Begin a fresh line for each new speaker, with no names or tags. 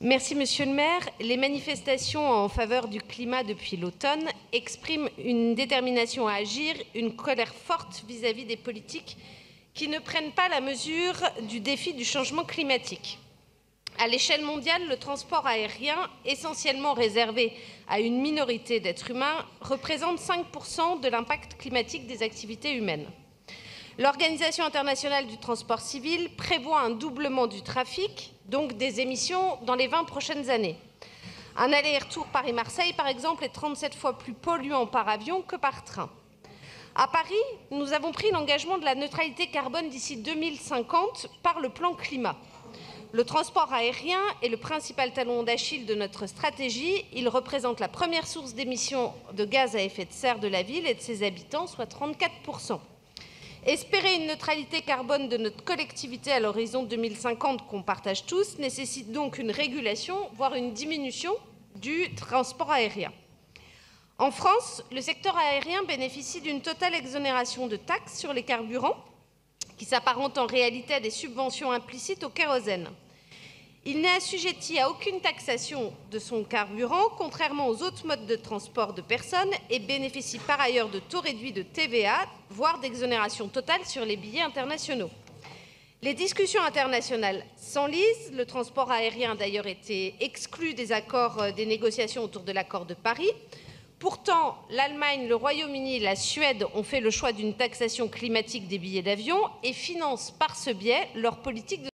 Merci, Monsieur le maire. Les manifestations en faveur du climat depuis l'automne expriment une détermination à agir, une colère forte vis-à-vis des politiques qui ne prennent pas la mesure du défi du changement climatique. À l'échelle mondiale, le transport aérien, essentiellement réservé à une minorité d'êtres humains, représente 5% de l'impact climatique des activités humaines. L'Organisation internationale du transport civil prévoit un doublement du trafic, donc des émissions, dans les 20 prochaines années. Un aller-retour Paris-Marseille, par exemple, est 37 fois plus polluant par avion que par train. À Paris, nous avons pris l'engagement de la neutralité carbone d'ici 2050 par le plan climat. Le transport aérien est le principal talon d'Achille de notre stratégie. Il représente la première source d'émissions de gaz à effet de serre de la ville et de ses habitants, soit 34%. Espérer une neutralité carbone de notre collectivité à l'horizon 2050 qu'on partage tous nécessite donc une régulation, voire une diminution du transport aérien. En France, le secteur aérien bénéficie d'une totale exonération de taxes sur les carburants, qui s'apparente en réalité à des subventions implicites au kérosène. Il n'est assujetti à aucune taxation de son carburant, contrairement aux autres modes de transport de personnes, et bénéficie par ailleurs de taux réduits de TVA, voire d'exonération totale sur les billets internationaux. Les discussions internationales s'enlisent. Le transport aérien a d'ailleurs été exclu des négociations autour de l'accord de Paris. Pourtant, l'Allemagne, le Royaume-Uni et la Suède ont fait le choix d'une taxation climatique des billets d'avion et financent par ce biais leur politique de